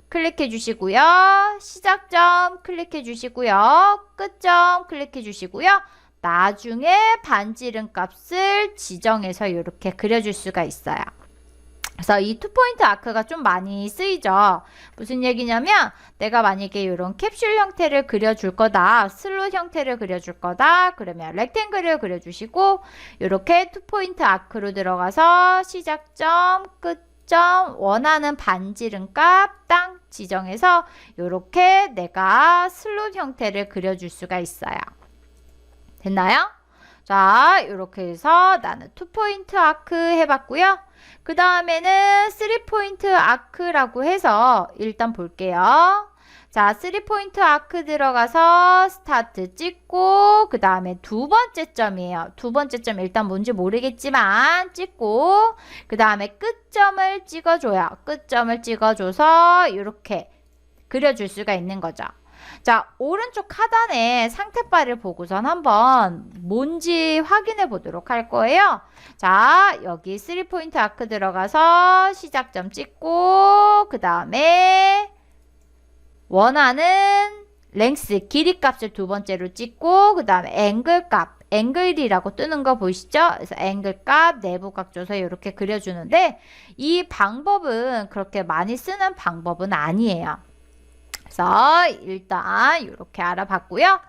클릭해 주시고요. 시작점 클릭해 주시고요. 끝점 클릭해 주시고요. 나중에 반지름 값을 지정해서 이렇게 그려줄 수가 있어요. 그래서 이 투포인트 아크가 좀 많이 쓰이죠. 무슨 얘기냐면 내가 만약에 이런 캡슐 형태를 그려줄 거다. 슬롯 형태를 그려줄 거다. 그러면 렉탱글을 그려주시고 이렇게 투포인트 아크로 들어가서 시작점, 끝점, 원하는 반지름 값 딱 지정해서 이렇게 내가 슬롯 형태를 그려줄 수가 있어요. 됐나요? 자, 이렇게 해서 나는 2포인트 아크 해봤고요. 그 다음에는 3포인트 아크라고 해서 일단 볼게요. 자, 3포인트 아크 들어가서 스타트 찍고 그 다음에 두 번째 점이에요. 두 번째 점 일단 뭔지 모르겠지만 찍고 그 다음에 끝점을 찍어줘요. 끝점을 찍어줘서 이렇게 그려줄 수가 있는 거죠. 자, 오른쪽 하단에 상태바를 보고선 한번 뭔지 확인해 보도록 할 거예요. 자, 여기 3포인트 아크 들어가서 시작점 찍고 그 다음에 원하는 랭스, 길이 값을 두 번째로 찍고 그 다음에 앵글 값, 앵글이라고 뜨는 거 보이시죠? 그래서 앵글 값, 내부각 줘서 이렇게 그려주는데 이 방법은 그렇게 많이 쓰는 방법은 아니에요. 그래서 일단 이렇게 알아봤고요.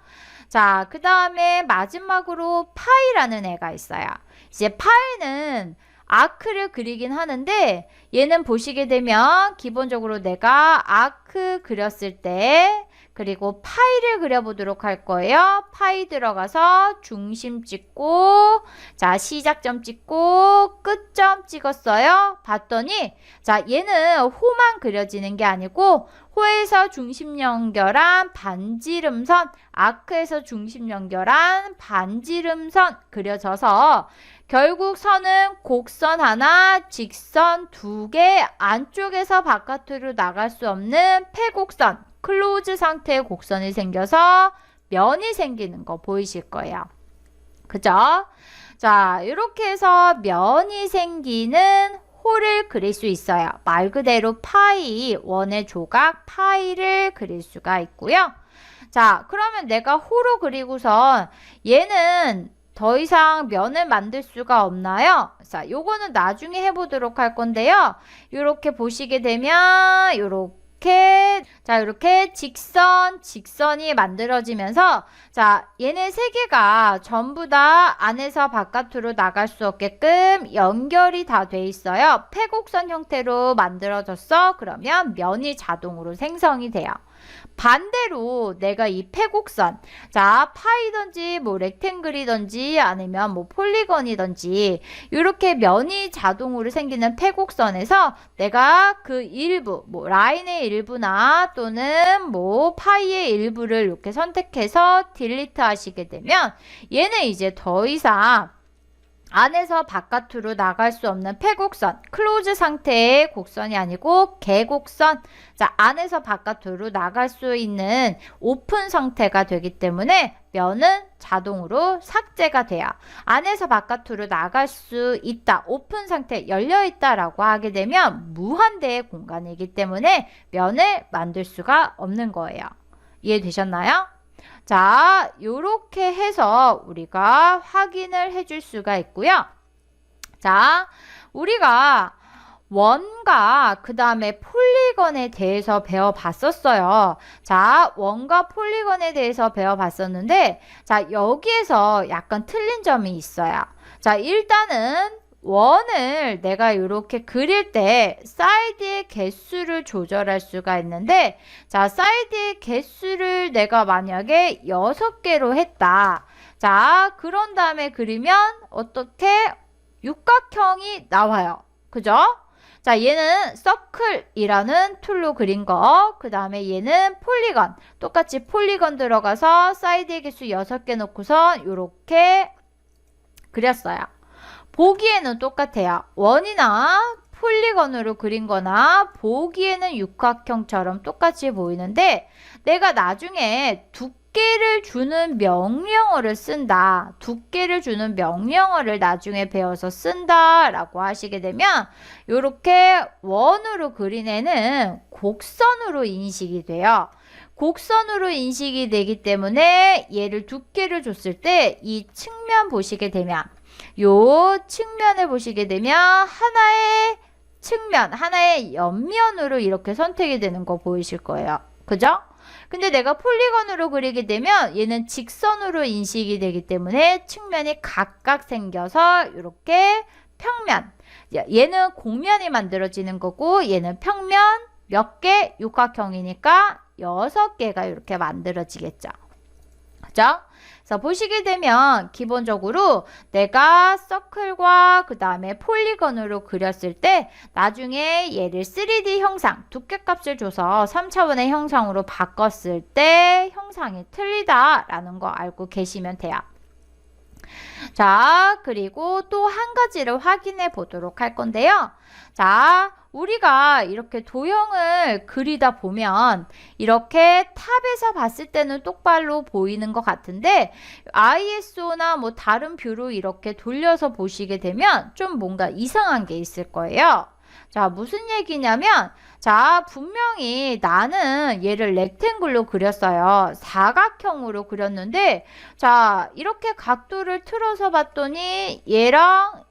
자, 그 다음에 마지막으로 파이라는 애가 있어요. 이제 파이는 아크를 그리긴 하는데 얘는 보시게 되면 기본적으로 내가 아크 그렸을 때 그리고 파이를 그려보도록 할 거예요. 파이 들어가서 중심 찍고 자, 시작점 찍고 끝점 찍었어요. 봤더니 자, 얘는 호만 그려지는 게 아니고 호에서 중심 연결한 반지름선, 아크에서 중심 연결한 반지름선 그려져서 결국 선은 곡선 하나, 직선 두 개, 안쪽에서 바깥으로 나갈 수 없는 폐곡선, 클로즈 상태의 곡선이 생겨서 면이 생기는 거 보이실 거예요. 그죠? 자, 이렇게 해서 면이 생기는 호를 그릴 수 있어요. 말 그대로 파이, 원의 조각 파이를 그릴 수가 있고요. 자, 그러면 내가 호로 그리고선 얘는 더 이상 면을 만들 수가 없나요? 자, 요거는 나중에 해보도록 할 건데요. 이렇게 보시게 되면 이렇게 직선이 만들어지면서 자, 얘네 세 개가 전부 다 안에서 바깥으로 나갈 수 없게끔 연결이 다 돼 있어요. 폐곡선 형태로 만들어졌어. 그러면 면이 자동으로 생성이 돼요. 반대로 내가 이 폐곡선, 자, 파이든지 뭐 렉탱글이든지 아니면 뭐 폴리건이든지 이렇게 면이 자동으로 생기는 폐곡선에서 내가 그 일부, 뭐 라인의 일부나 또는 뭐 파이의 일부를 이렇게 선택해서 딜리트 하시게 되면 얘는 이제 더 이상 안에서 바깥으로 나갈 수 없는 폐곡선, 클로즈 상태의 곡선이 아니고 개곡선. 자, 안에서 바깥으로 나갈 수 있는 오픈 상태가 되기 때문에 면은 자동으로 삭제가 돼요. 안에서 바깥으로 나갈 수 있다, 오픈 상태, 열려 있다라고 하게 되면 무한대의 공간이기 때문에 면을 만들 수가 없는 거예요. 이해되셨나요? 자, 요렇게 해서 우리가 확인을 해줄 수가 있고요. 자, 우리가 원과 그 다음에 폴리건에 대해서 배워봤었어요. 자, 원과 폴리건에 대해서 배워봤었는데, 자, 여기에서 약간 틀린 점이 있어요. 자, 일단은 원을 내가 이렇게 그릴 때 사이드의 개수를 조절할 수가 있는데, 자, 사이드의 개수를 내가 만약에 6개로 했다. 자, 그런 다음에 그리면 어떻게 육각형이 나와요. 그죠? 자, 얘는 서클이라는 툴로 그린 거, 그 다음에 얘는 폴리건, 똑같이 폴리건 들어가서 사이드의 개수 6개 놓고서 이렇게 그렸어요. 보기에는 똑같아요. 원이나 폴리건으로 그린 거나 보기에는 육각형처럼 똑같이 보이는데, 내가 나중에 두께를 주는 명령어를 쓴다. 두께를 주는 명령어를 나중에 배워서 쓴다 라고 하시게 되면 이렇게 원으로 그린 애는 곡선으로 인식이 돼요. 곡선으로 인식이 되기 때문에 얘를 두께를 줬을 때 이 측면 보시게 되면, 요 측면을 보시게 되면 하나의 측면, 하나의 옆면으로 이렇게 선택이 되는 거 보이실 거예요. 그죠? 근데 내가 폴리건으로 그리게 되면 얘는 직선으로 인식이 되기 때문에 측면이 각각 생겨서 이렇게 평면, 얘는 곡면이 만들어지는 거고 얘는 평면 몇 개? 육각형이니까 6개가 이렇게 만들어지겠죠. 그죠? 그래서 보시게 되면 기본적으로 내가 서클과 그 다음에 폴리건으로 그렸을 때 나중에 얘를 3D 형상, 두께값을 줘서 3차원의 형상으로 바꿨을 때 형상이 틀리다라는 거 알고 계시면 돼요. 자, 그리고 또 한 가지를 확인해 보도록 할 건데요. 자, 우리가 이렇게 도형을 그리다 보면 이렇게 탑에서 봤을 때는 똑바로 보이는 것 같은데 ISO나 뭐 다른 뷰로 이렇게 돌려서 보시게 되면 좀 뭔가 이상한 게 있을 거예요. 자, 무슨 얘기냐면, 자, 분명히 나는 얘를 렉탱글로 그렸어요. 사각형으로 그렸는데, 자, 이렇게 각도를 틀어서 봤더니 얘랑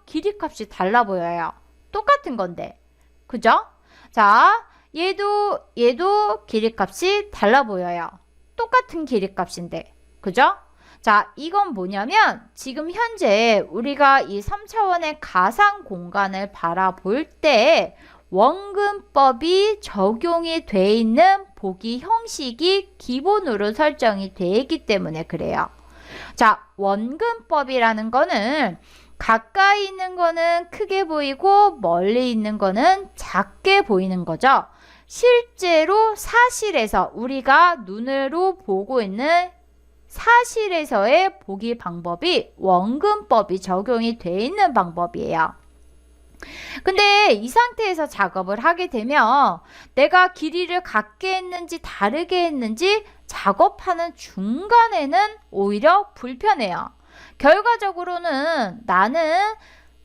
길이값이 달라 보여요. 똑같은 건데. 그죠? 자, 얘도 길이값이 달라 보여요. 똑같은 길이값인데. 그죠? 자, 이건 뭐냐면 지금 현재 우리가 이 3차원의 가상 공간을 바라볼 때 원근법이 적용이 돼 있는 보기 형식이 기본으로 설정이 돼 있기 때문에 그래요. 자, 원근법이라는 거는 가까이 있는 거는 크게 보이고 멀리 있는 거는 작게 보이는 거죠. 실제로 사실에서 우리가 눈으로 보고 있는 사실에서의 보기 방법이 원근법이 적용이 돼 있는 방법이에요. 근데 이 상태에서 작업을 하게 되면 내가 길이를 같게 했는지 다르게 했는지 작업하는 중간에는 오히려 불편해요. 결과적으로는 나는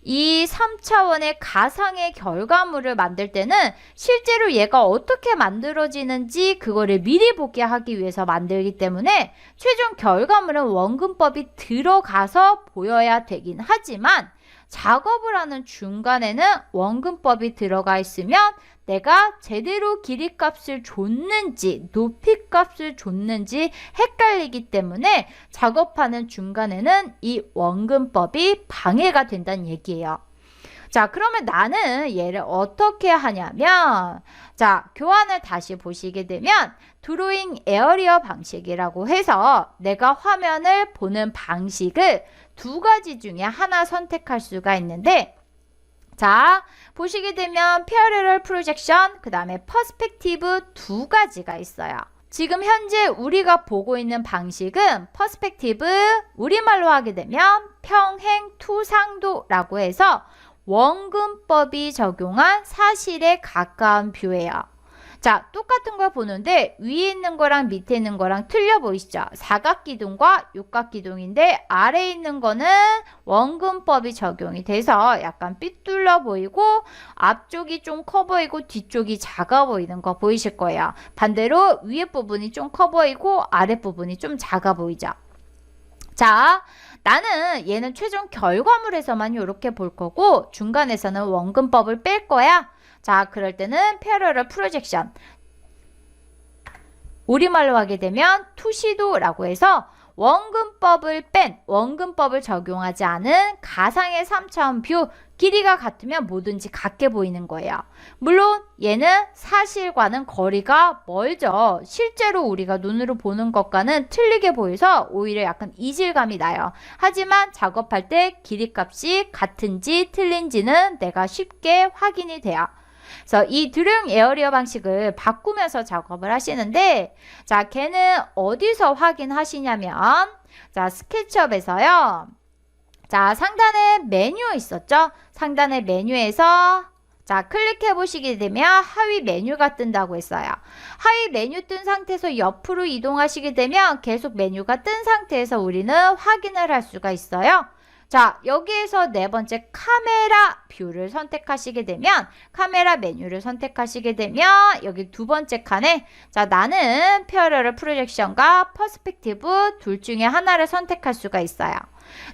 이 3차원의 가상의 결과물을 만들 때는 실제로 얘가 어떻게 만들어지는지 그거를 미리 보게 하기 위해서 만들기 때문에 최종 결과물은 원근법이 들어가서 보여야 되긴 하지만 작업을 하는 중간에는 원근법이 들어가 있으면 내가 제대로 길이값을 줬는지 높이값을 줬는지 헷갈리기 때문에 작업하는 중간에는 이 원근법이 방해가 된다는 얘기예요. 자, 그러면 나는 얘를 어떻게 하냐면, 자, 교환을 다시 보시게 되면 드로잉 에어리어 방식이라고 해서 내가 화면을 보는 방식을 2가지 중에 하나 선택할 수가 있는데, 자, 보시게 되면 패러럴 프로젝션, 그 다음에 퍼스펙티브 2가지가 있어요. 지금 현재 우리가 보고 있는 방식은 퍼스펙티브, 우리말로 하게 되면 평행투상도라고 해서 원근법이 적용한 사실에 가까운 뷰예요. 자, 똑같은 걸 보는데 위에 있는 거랑 밑에 있는 거랑 틀려 보이시죠? 사각기둥과 육각기둥인데 아래에 있는 거는 원근법이 적용이 돼서 약간 삐뚤러 보이고 앞쪽이 좀 커 보이고 뒤쪽이 작아 보이는 거 보이실 거예요. 반대로 위에 부분이 좀 커 보이고 아래 부분이 좀 작아 보이죠? 자, 나는 얘는 최종 결과물에서만 이렇게 볼 거고 중간에서는 원근법을 뺄 거야. 자, 그럴 때는 패러럴 프로젝션, 우리말로 하게 되면 투시도라고 해서 원근법을 뺀, 원근법을 적용하지 않은 가상의 3차원 뷰, 길이가 같으면 뭐든지 같게 보이는 거예요. 물론 얘는 사실과는 거리가 멀죠. 실제로 우리가 눈으로 보는 것과는 틀리게 보여서 오히려 약간 이질감이 나요. 하지만 작업할 때 길이값이 같은지 틀린지는 내가 쉽게 확인이 돼요. 그래서 이 드로잉 에어리어 방식을 바꾸면서 작업을 하시는데, 자, 걔는 어디서 확인하시냐면, 자, 스케치업에서요. 자, 상단에 메뉴 있었죠? 상단의 메뉴에서 자, 클릭해 보시게 되면 하위 메뉴가 뜬다고 했어요. 하위 메뉴 뜬 상태에서 옆으로 이동하시게 되면 계속 메뉴가 뜬 상태에서 우리는 확인을 할 수가 있어요. 자, 여기에서 네 번째 카메라 뷰를 선택하시게 되면 카메라 메뉴를 선택하시게 되면 여기 두 번째 칸에 자, 나는 패러럴 프로젝션과 퍼스펙티브 둘 중에 하나를 선택할 수가 있어요.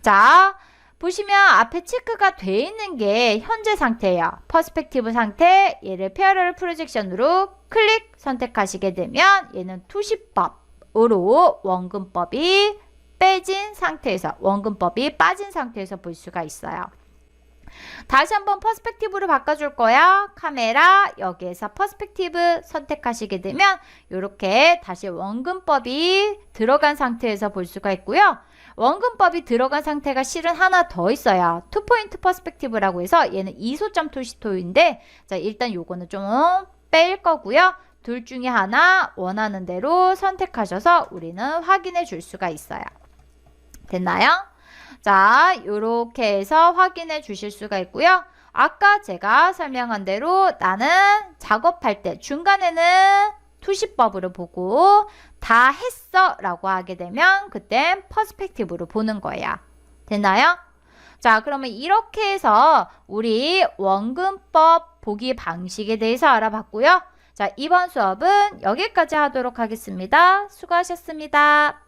자, 보시면 앞에 체크가 돼 있는 게 현재 상태예요. 퍼스펙티브 상태, 얘를 패러럴 프로젝션으로 클릭 선택하시게 되면 얘는 투시법으로 원근법이 빼진 상태에서, 원근법이 빠진 상태에서 볼 수가 있어요. 다시 한번 퍼스펙티브로 바꿔줄 거야. 카메라, 여기에서 퍼스펙티브 선택하시게 되면 이렇게 다시 원근법이 들어간 상태에서 볼 수가 있고요. 원근법이 들어간 상태가 실은 하나 더 있어요. 투포인트 퍼스펙티브라고 해서 얘는 이소점 투시토인데 자, 일단 요거는 좀 뺄 거고요. 둘 중에 하나 원하는 대로 선택하셔서 우리는 확인해 줄 수가 있어요. 됐나요? 자, 요렇게 해서 확인해 주실 수가 있고요. 아까 제가 설명한 대로 나는 작업할 때 중간에는 투시법으로 보고 다 했어 라고 하게 되면 그땐 퍼스펙티브로 보는 거예요. 됐나요? 자, 그러면 이렇게 해서 우리 원근법 보기 방식에 대해서 알아봤고요. 자, 이번 수업은 여기까지 하도록 하겠습니다. 수고하셨습니다.